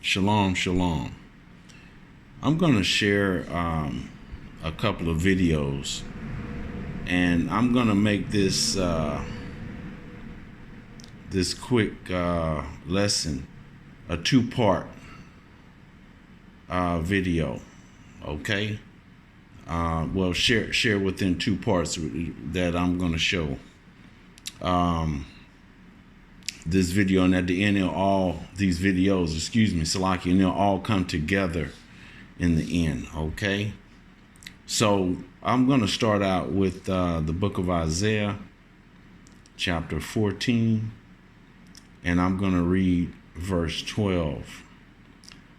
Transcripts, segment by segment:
Shalom, shalom. I'm going to share a couple of videos, and I'm going to make this this quick lesson a two-part video. Okay. Well, share within two parts that I'm going to show. This video, and at the end of all these videos, Salaki, and they'll all come together in the end. Okay. So I'm going to start out with the book of Isaiah, chapter 14, and I'm going to read verse 12.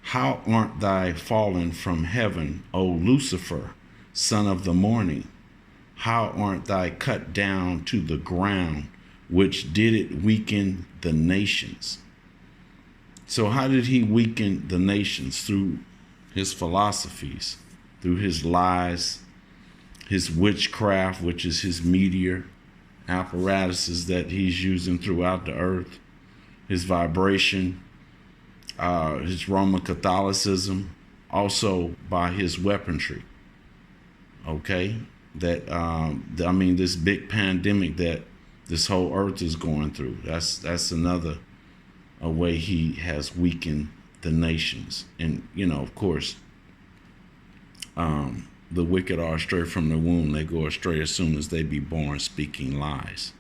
How art thou fallen from heaven, O Lucifer, son of the morning? How art thou cut down to the ground, which did it weaken the nations? So how did he weaken the nations? Through his philosophies, through his lies, his witchcraft, which is his meteor apparatuses that he's using throughout the earth, his vibration, his Roman Catholicism, also by his weaponry. Okay, that this big pandemic that this whole earth is going through. That's another way he has weakened the nations. And of course, the wicked are astray from the womb. They go astray as soon as they be born, speaking lies.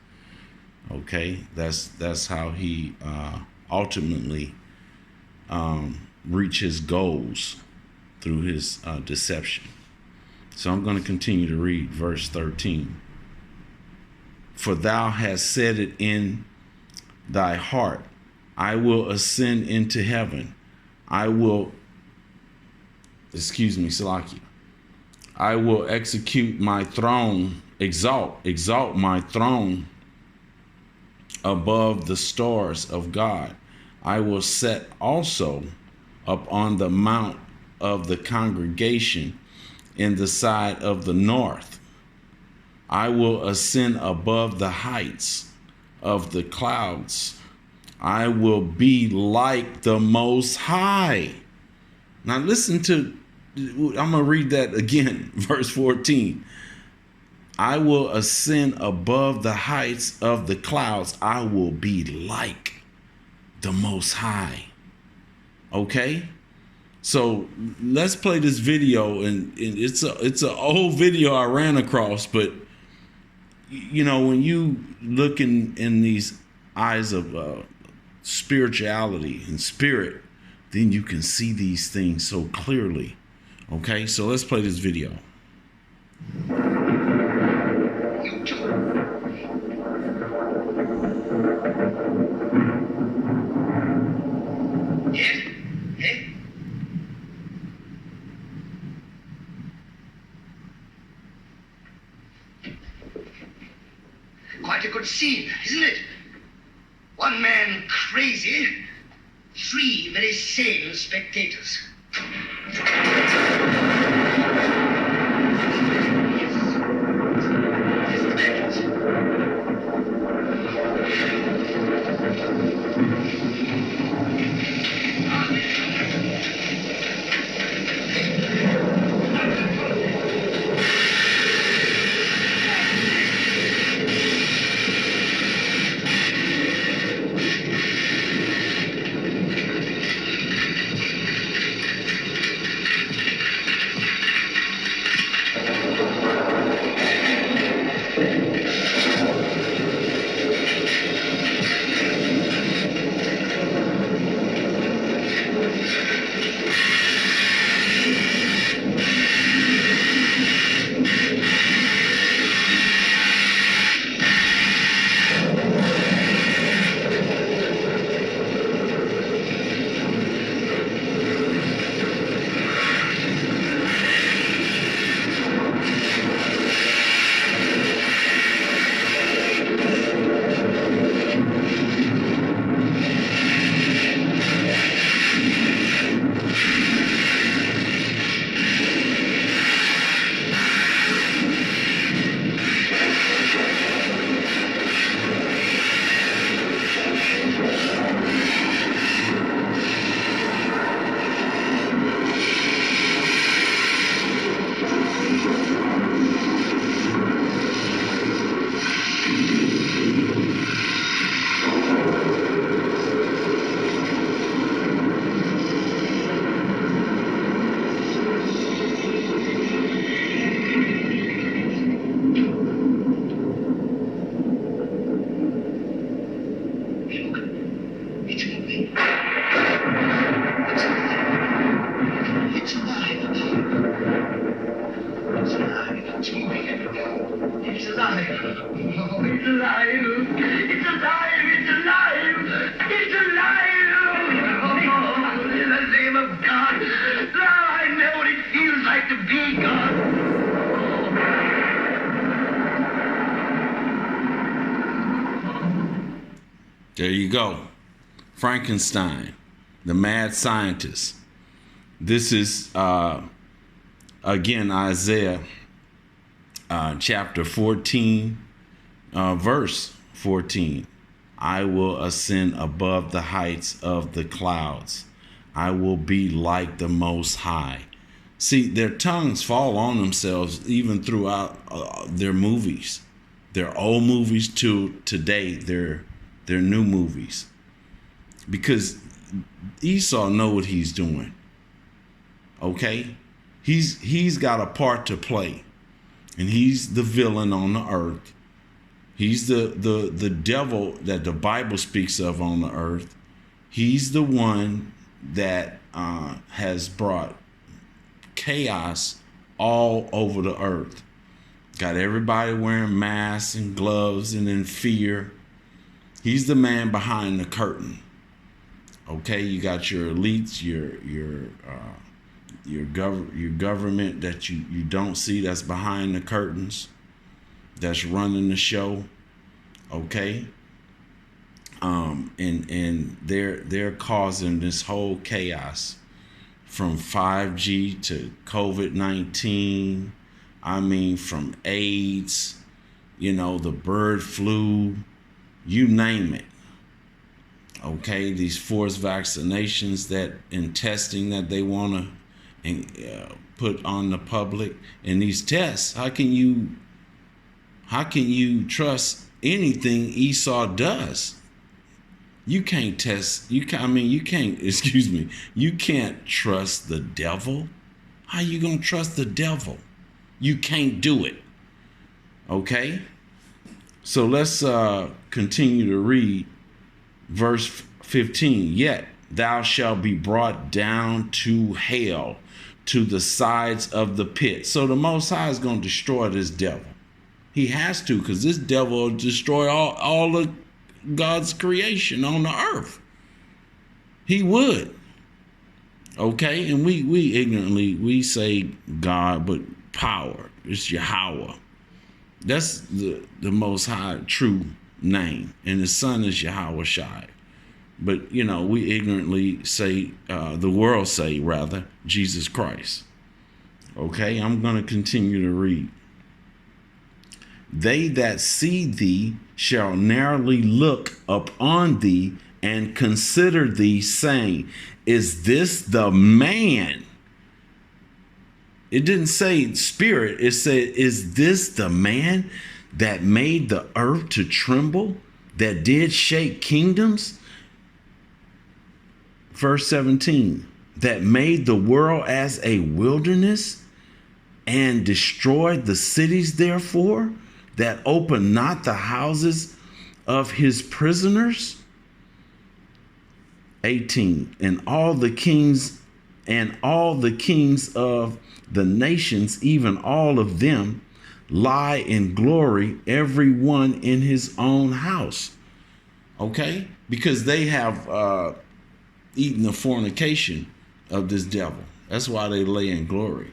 Okay, that's how he ultimately reach his goals, through his deception. So I'm going to continue to read verse 13. For thou hast said it in thy heart, I will ascend into heaven. I will execute my throne, exalt my throne above the stars of God. I will set also up on the mount of the congregation in the side of the north. I will ascend above the heights of the clouds. I will be like the Most High. Now listen to, I'm going to read that again, verse 14. I will ascend above the heights of the clouds. I will be like the Most High. Okay? So let's play this video, and it's an old video I ran across, but when you look in these eyes of spirituality and spirit, then you can see these things so clearly. Okay, so let's play this video. Quite a good scene, isn't it? One man crazy, three very sane spectators. moving. It's alive. It's alive. It's moving. It's alive. Oh, it's alive. It's alive. It's alive. It's alive. Oh, in the name of God. Now I know what it feels like to be God. There you go. Frankenstein, the mad scientist. This is, again, Isaiah chapter 14, verse 14. I will ascend above the heights of the clouds. I will be like the Most High. See, their tongues fall on themselves even throughout their movies. Their old movies to today, their new movies. Because Esau know what he's doing. Okay? He's got a part to play. And he's the villain on the earth. He's the devil that the Bible speaks of on the earth. He's the one that has brought chaos all over the earth. Got everybody wearing masks and gloves and in fear. He's the man behind the curtain. Okay, you got your elites, your government that you don't see, that's behind the curtains, that's running the show. Okay, and they're causing this whole chaos, from 5G to COVID-19. I mean, from AIDS, the bird flu, you name it. Okay, these forced vaccinations that in testing that they want to put on the public, and these tests. How can you trust anything Esau does? You can't test. You can't. Excuse me. You can't trust the devil. How you gonna trust the devil? You can't do it. Okay. So let's continue to read verse 15. Yet thou shalt be brought down to hell, to the sides of the pit. So the Most High is going to destroy this devil. He has to, because this devil will destroy all of God's creation on the earth. He would. Okay, and we ignorantly, we say God, but power. It's Yahweh. That's the Most High true name. And his son is Yahweh Shai. But, we ignorantly say, the world say, rather, Jesus Christ. Okay, I'm going to continue to read. They that see thee shall narrowly look upon thee and consider thee, saying, is this the man? It didn't say spirit. It said, is this the man that made the earth to tremble, that did shake kingdoms? Verse 17, that made the world as a wilderness and destroyed the cities therefore, that opened not the houses of his prisoners. 18, and all the kings of the nations, even all of them, lie in glory, every one in his own house. Okay? Because they have eaten the fornication of this devil. That's why they lay in glory.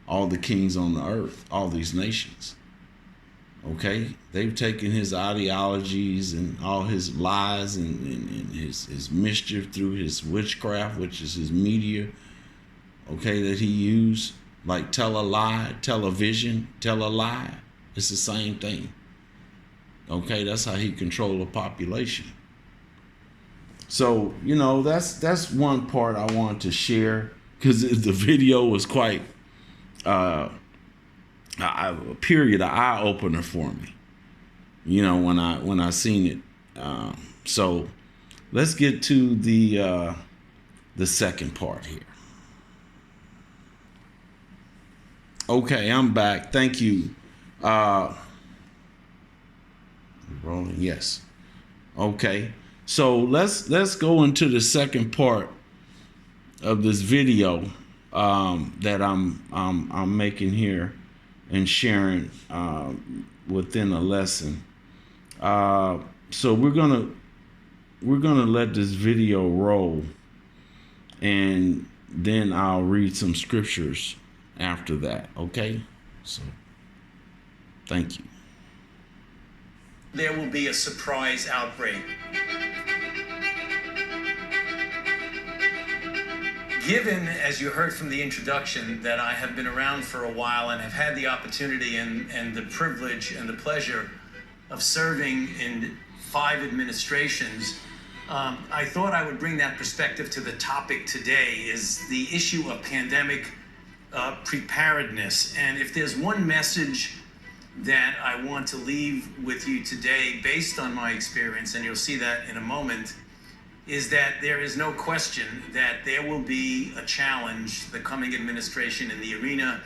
All the kings on the earth, all these nations. Okay? They've taken his ideologies and all his lies and his mischief through his witchcraft, which is his media, okay, that he used. Like tell a lie, tell a vision, tell a lie. It's the same thing. Okay, that's how he controlled the population. So, that's one part I wanted to share, because the video was quite a eye opener for me. When I seen it. So let's get to the second part here. Okay, I'm back. Thank you. Rolling. Yes. Okay. So let's go into the second part of this video that I'm making here and sharing within a lesson. So we're gonna let this video roll, and then I'll read some scriptures after that. Okay? So thank you. There will be a surprise outbreak. Given, as you heard from the introduction, that I have been around for a while and have had the opportunity and the privilege and the pleasure of serving in 5 administrations, I thought I would bring that perspective to the topic today, is the issue of pandemic preparedness. And if there's one message that I want to leave with you today based on my experience, and you'll see that in a moment, is that there is no question that there will be a challenge, the coming administration, in the arena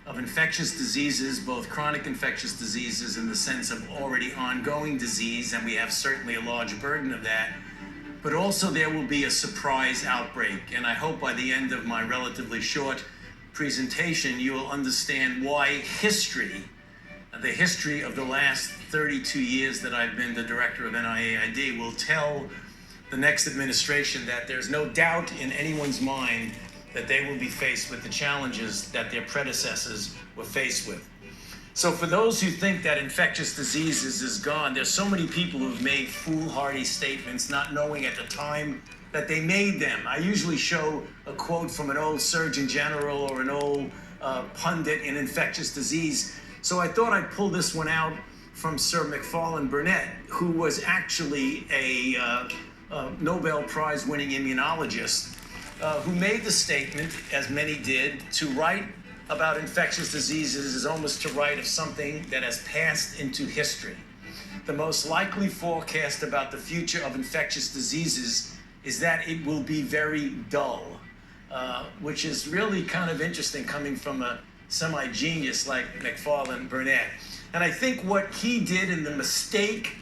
of infectious diseases, both chronic infectious diseases in the sense of already ongoing disease, and we have certainly a large burden of that, but also there will be a surprise outbreak. And I hope by the end of my relatively short presentation, you will understand why history, the history of the last 32 years that I've been the director of NIAID, will tell the next administration that there's no doubt in anyone's mind that they will be faced with the challenges that their predecessors were faced with. So for those who think that infectious diseases is gone, there's so many people who've made foolhardy statements not knowing at the time that they made them. I usually show a quote from an old Surgeon General or an old pundit in infectious disease. So I thought I'd pull this one out from Sir McFarlane Burnett, who was actually a Nobel Prize winning immunologist, who made the statement, as many did, to write about infectious diseases is almost to write of something that has passed into history. The most likely forecast about the future of infectious diseases is that it will be very dull, which is really kind of interesting coming from a semi-genius like McFarlane Burnett. And I think what he did, and the mistake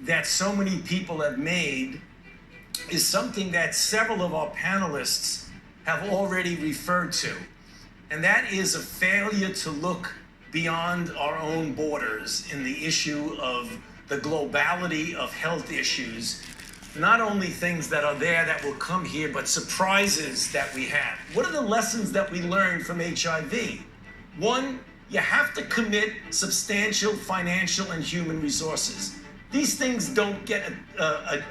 that so many people have made, is something that several of our panelists have already referred to. And that is a failure to look beyond our own borders in the issue of the globality of health issues. Not only things that are there that will come here, but surprises that we have. What are the lessons that we learned from HIV? One, you have to commit substantial financial and human resources. These things don't get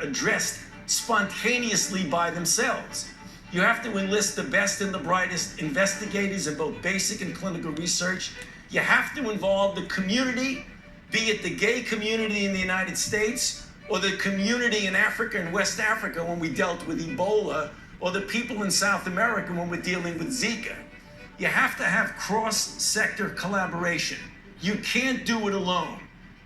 addressed spontaneously by themselves. You have to enlist the best and the brightest investigators in both basic and clinical research. You have to involve the community, be it the gay community in the United States or the community in Africa and West Africa when we dealt with Ebola, or the people in South America when we're dealing with Zika. You have to have cross-sector collaboration. You can't do it alone.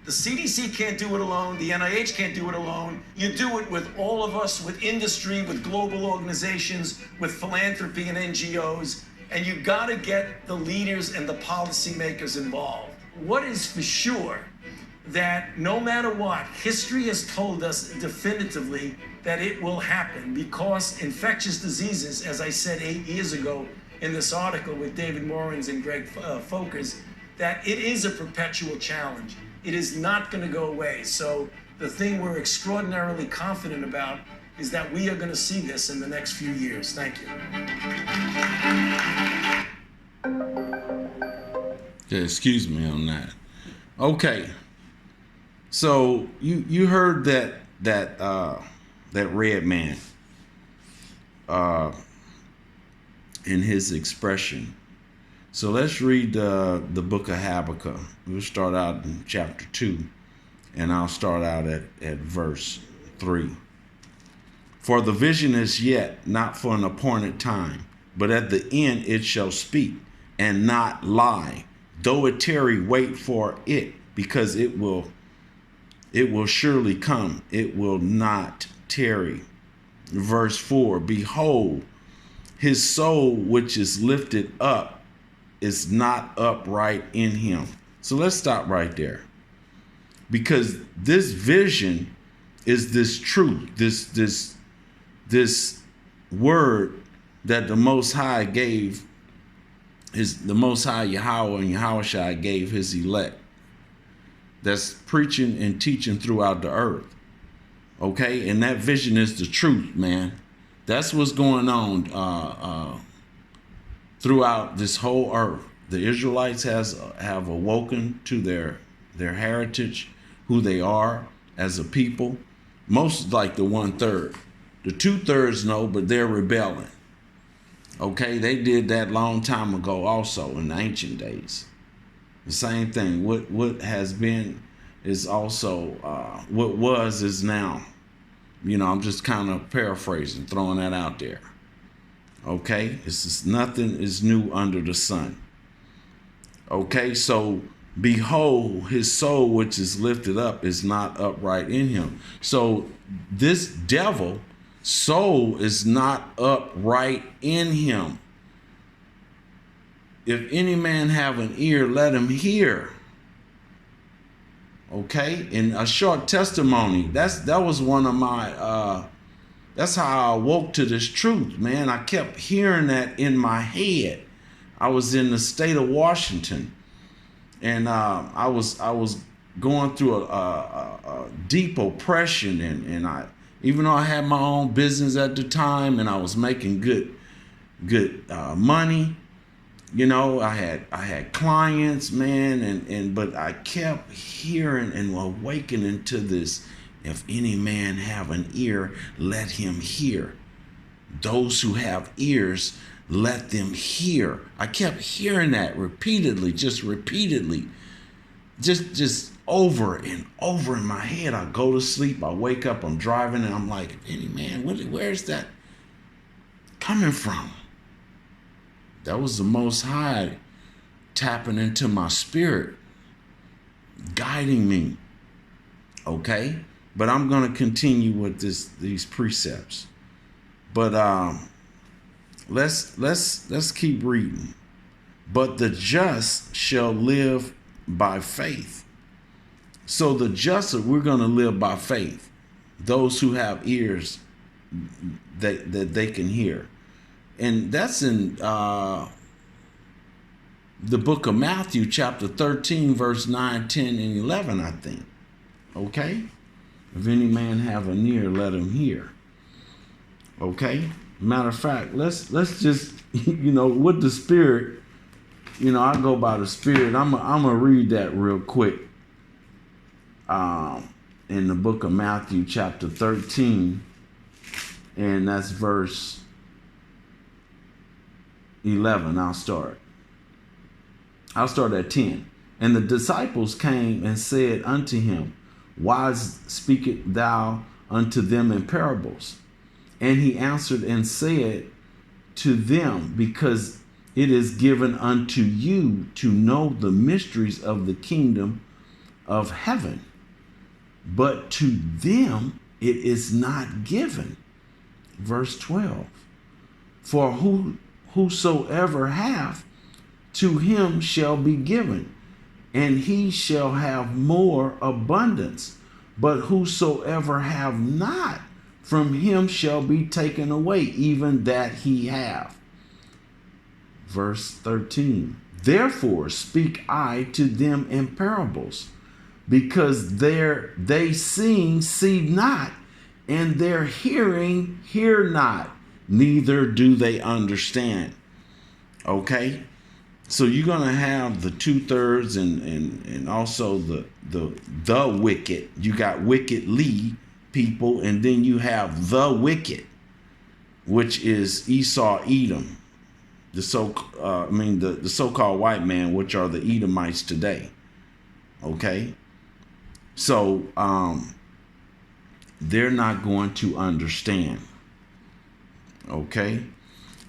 The CDC can't do it alone. The NIH can't do it alone. You do it with all of us, with industry, with global organizations, with philanthropy and NGOs, and you gotta get the leaders and the policymakers involved. What is for sure, that no matter what, history has told us definitively that it will happen, because infectious diseases, as I said 8 years ago in this article with David Morans and Greg Folkers, that it is a perpetual challenge. It is not going to go away. So the thing we're extraordinarily confident about is that we are going to see this in the next few years. Thank you. Yeah, excuse me on that. Okay. So you heard that red man in his expression. So let's read the book of Habakkuk. We'll start out in chapter 2, and I'll start out at verse 3. For the vision is yet not for an appointed time, but at the end it shall speak and not lie. Though it tarry, wait for it, because it will surely come. It will not tarry. Verse 4, behold, his soul which is lifted up is not upright in him. So let's stop right there, because this vision is this truth, this word that the Most High gave, the Most High Yahweh and Yahushua gave his elect, that's preaching and teaching throughout the earth. Okay, and that vision is the truth, man. That's what's going on throughout this whole earth. The Israelites have awoken to their heritage, who they are as a people. Most like the 1/3. The 2/3 no, but they're rebelling. Okay, they did that long time ago also in the ancient days. The same thing. What has been is also what was is now. You know, I'm just kind of paraphrasing, throwing that out there. Okay, it's just nothing is new under the sun. Okay, so behold, his soul which is lifted up is not upright in him. So this devil soul is not upright in him. If any man have an ear, let him hear. Okay, in a short testimony, that was one of my that's how I awoke to this truth, man. I kept hearing that in my head. I was in the state of Washington, and I was going through a deep oppression, and I, even though I had my own business at the time and I was making good money, you know, I had clients, man, but I kept hearing and awakening to this. If any man have an ear, let him hear. Those who have ears, let them hear. I kept hearing that repeatedly, just over and over in my head. I go to sleep, I wake up, I'm driving, and I'm like, any man, where's that coming from? That was the Most High tapping into my spirit, guiding me. Okay? But I'm going to continue with these precepts. But let's keep reading. But the just shall live by faith. So the just, we're going to live by faith. Those who have ears that they can hear. And that's in the book of Matthew, chapter 13, verse 9, 10, and 11, I think. Okay? If any man have an ear, let him hear. Okay? Matter of fact, let's just, you know, with the Spirit, you know, I go by the Spirit. I'm gonna read that real quick. In the book of Matthew, chapter 13, and that's verse 11. I'll start at 10. And the disciples came and said unto him, why speakest thou unto them in parables? And he answered and said to them, because it is given unto you to know the mysteries of the kingdom of heaven, but to them it is not given. Verse 12. For whosoever hath, to him shall be given, and he shall have more abundance. But whosoever have not, from him shall be taken away, even that he have. Verse 13. Therefore speak I to them in parables, because they seeing see not, and their hearing hear not, neither do they understand. Okay? So you're gonna have the 2/3 and also the wicked. You got wickedly people, and then you have the wicked, which is Esau, Edom, the so-called white man, which are the Edomites today. Okay, so they're not going to understand. Okay.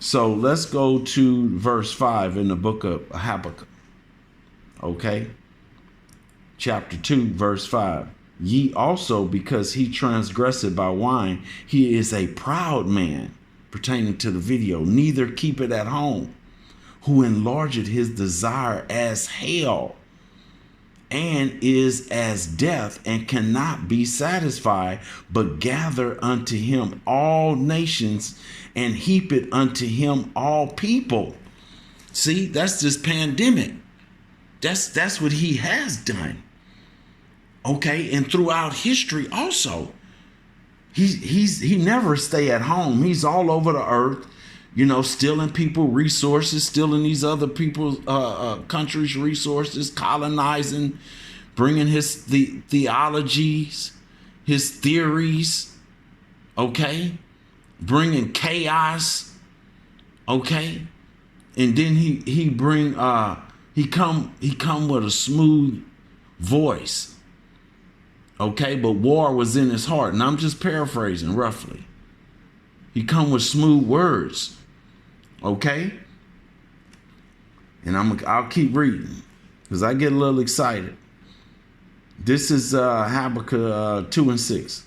So let's go to verse 5 in the book of Habakkuk. Okay. Chapter 2, verse 5. Ye also, because he transgressed by wine, he is a proud man, pertaining to the video, neither keep it at home, who enlarged his desire as hell, and is as death, and cannot be satisfied, but gather unto him all nations, and heap it unto him all people. See, that's this pandemic. That's what he has done. Okay, and throughout history also, he never stay at home. He's all over the earth, stealing people resources, stealing these other people's countries' resources, colonizing, bringing his theologies, his theories, okay, bringing chaos, okay, and then he come with a smooth voice, okay, but war was in his heart, and I'm just paraphrasing roughly. He come with smooth words. Okay, and I'll keep reading because I get a little excited. This is Habakkuk 2:6.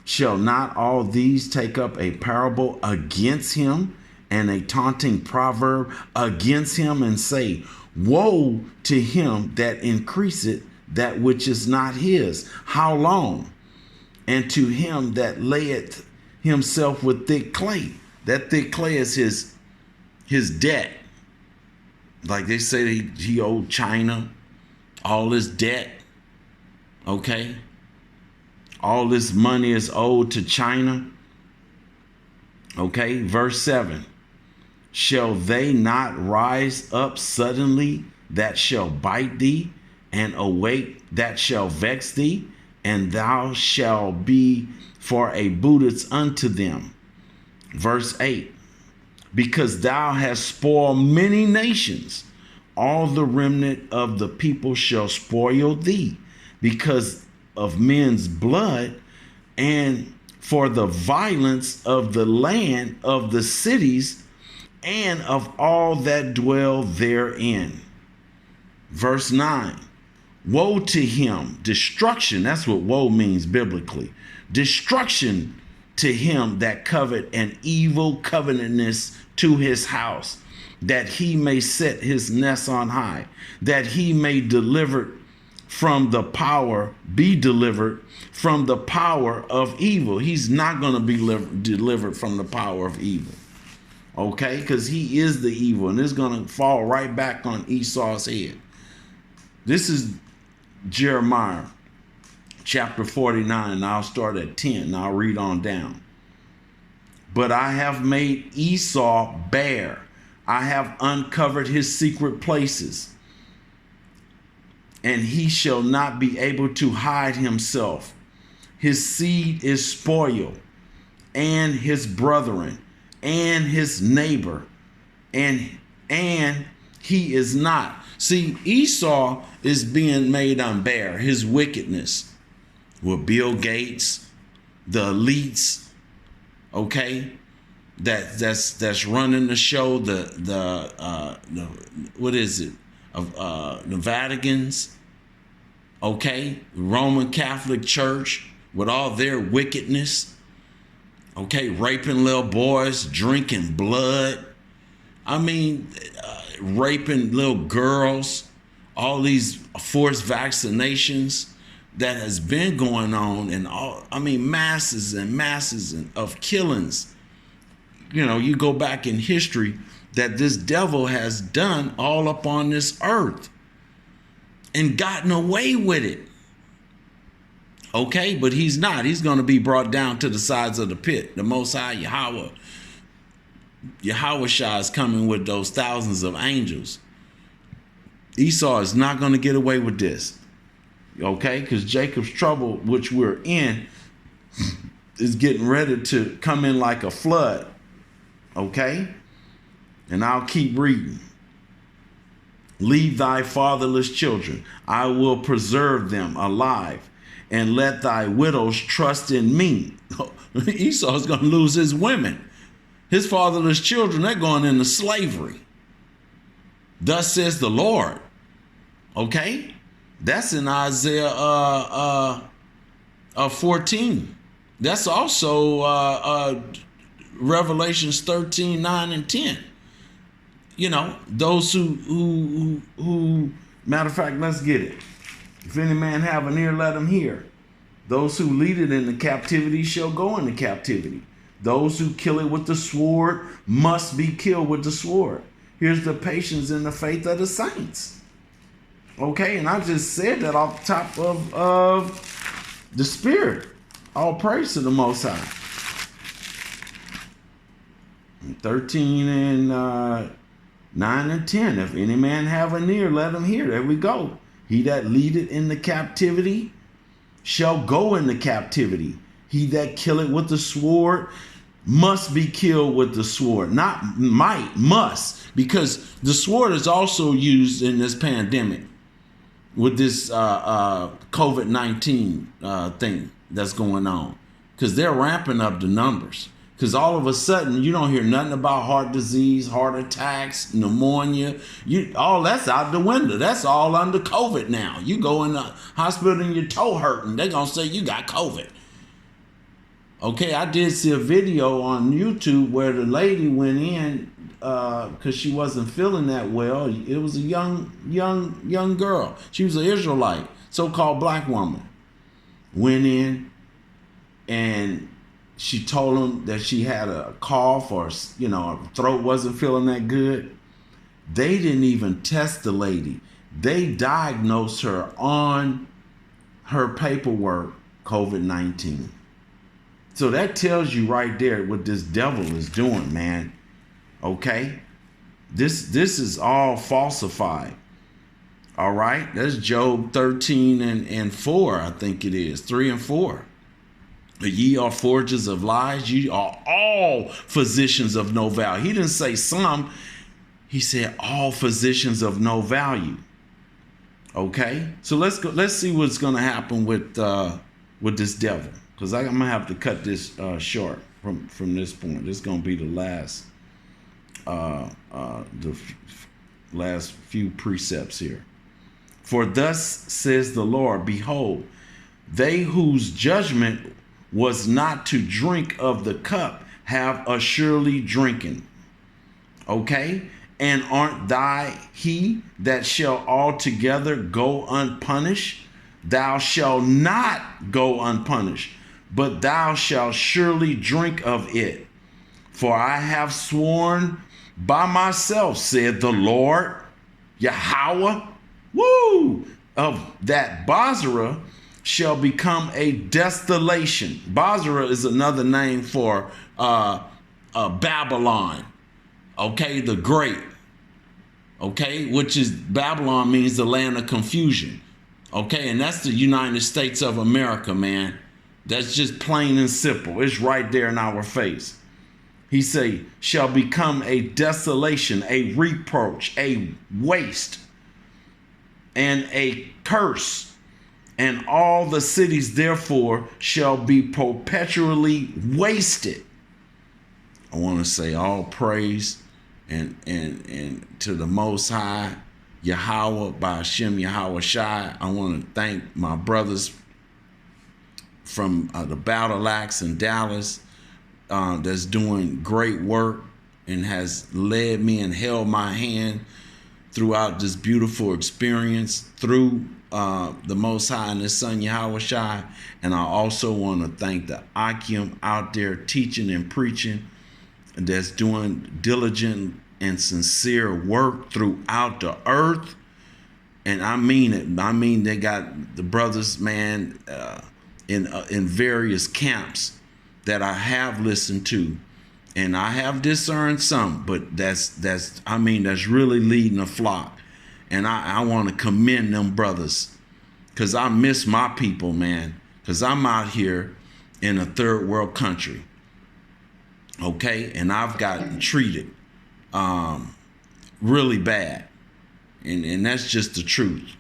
Shall not all these take up a parable against him, and a taunting proverb against him, and say, woe to him that increaseth that which is not his? How long? And to him that layeth himself with thick clay. That thick clay is his debt. Like they say he owed China all his debt. Okay? All this money is owed to China. Okay? Verse 7. Shall they not rise up suddenly that shall bite thee, and awake that shall vex thee, and thou shalt be for a bootis unto them? Verse 8. Because thou hast spoiled many nations, all the remnant of the people shall spoil thee, because of men's blood, and for the violence of the land of the cities, and of all that dwell therein. Verse 9. Woe to him, destruction. That's what woe means biblically. Destruction to him that covet an evil covenantness to his house, that he may set his nest on high, that he may be delivered from the power of evil. He's not going to be delivered from the power of evil. Okay, because he is the evil, and it's going to fall right back on Esau's head. This is Jeremiah chapter 49, and I'll start at 10, and I'll read on down. But I have made Esau bare. I have uncovered his secret places, and he shall not be able to hide himself. His seed is spoiled, and his brethren, and his neighbor, and he is not. See, Esau is being made unbear. His wickedness with Bill Gates, the elites, okay, that's running the show, the what is it, the Vaticans, okay, Roman Catholic Church with all their wickedness, okay, raping little boys, drinking blood, raping little girls, all these forced vaccinations that has been going on, and masses and masses of killings. You go back in history that this devil has done all up on this earth and gotten away with it. Okay, but he's not. He's going to be brought down to the sides of the pit. The Most High Yahweh Shah is coming with those thousands of angels. Esau is not going to get away with this. Okay, because Jacob's trouble, which we're in, is getting ready to come in like a flood. Okay, and I'll keep reading. Leave thy fatherless children. I will preserve them alive, and let thy widows trust in me. Esau's going to lose his women. His fatherless children, they're going into slavery. Thus says the Lord. Okay? That's in Isaiah 14. That's also Revelations 13, 9, and 10. Those who matter of fact, let's get it. If any man have an ear, let him hear. Those who lead it into captivity shall go into captivity. Those who kill it with the sword must be killed with the sword. Here's the patience and the faith of the saints. Okay, and I just said that off the top of the Spirit. All praise to the Most High. 13 and 9 and 10. If any man have an ear, let him hear. There we go. He that leadeth into captivity shall go into captivity. He that killeth with the sword must be killed with the sword. Not might, must. Because the sword is also used in this pandemic with this COVID-19 thing that's going on. Because they're ramping up the numbers. Because all of a sudden, you don't hear nothing about heart disease, heart attacks, pneumonia. All that's out the window. That's all under COVID now. You go in the hospital and your toe hurting, they're going to say you got COVID. Okay, I did see a video on YouTube where the lady went in because she wasn't feeling that well. It was a young girl. She was an Israelite, so-called black woman. Went in and she told them that she had a cough or, her throat wasn't feeling that good. They didn't even test the lady. They diagnosed her on her paperwork, COVID-19. So that tells you right there what this devil is doing, man. Okay? This is all falsified. All right? That's Job 13 and 4, I think it is. 3 and 4. Ye are forgers of lies. Ye are all physicians of no value. He didn't say some. He said all physicians of no value. Okay, so let's go. Let's see what's going to happen with this devil, because I'm gonna have to cut this short from this point. This is going to be the last few precepts here. For thus says the Lord, behold, they whose judgment was not to drink of the cup have assuredly drinking. Okay? And aren't thy he that shall altogether go unpunished? Thou shalt not go unpunished, but thou shalt surely drink of it. For I have sworn by myself, said the Lord, Yahweh, of that Basra shall become a desolation. Basra is another name for Babylon, okay, the great, okay, which is Babylon means the land of confusion, okay, and that's the United States of America, man. That's just plain and simple. It's right there in our face. He say, shall become a desolation, a reproach, a waste, and a curse. And all the cities, therefore, shall be perpetually wasted. I want to say all praise and to the Most High, Yahweh, by Hashem Yahweh Shai. I want to thank my brothers from the Battle Axe in Dallas that's doing great work and has led me and held my hand throughout this beautiful experience through the Most High and His Son Yahweh Shai. And I also want to thank the Akim out there teaching and preaching that's doing diligent and sincere work throughout the earth. And I mean it. I mean, they got the brothers, man, in various camps that I have listened to, and I have discerned some, but that's really leading a flock. And I want to commend them brothers, because I miss my people, man, because I'm out here in a third world country, okay, and I've gotten treated really bad, and that's just the truth.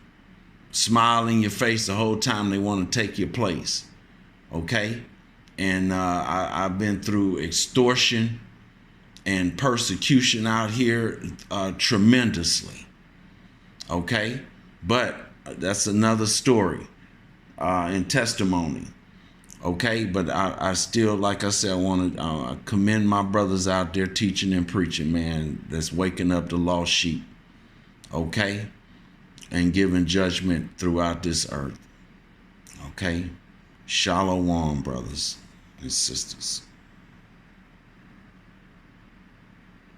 Smile in your face the whole time they want to take your place, okay, and I've been through extortion and persecution out here tremendously. Okay, but that's another story and testimony. Okay, but I still, like I said, I want to commend my brothers out there teaching and preaching, man, that's waking up the lost sheep. Okay, and giving judgment throughout this earth. Okay? Shalom, brothers and sisters.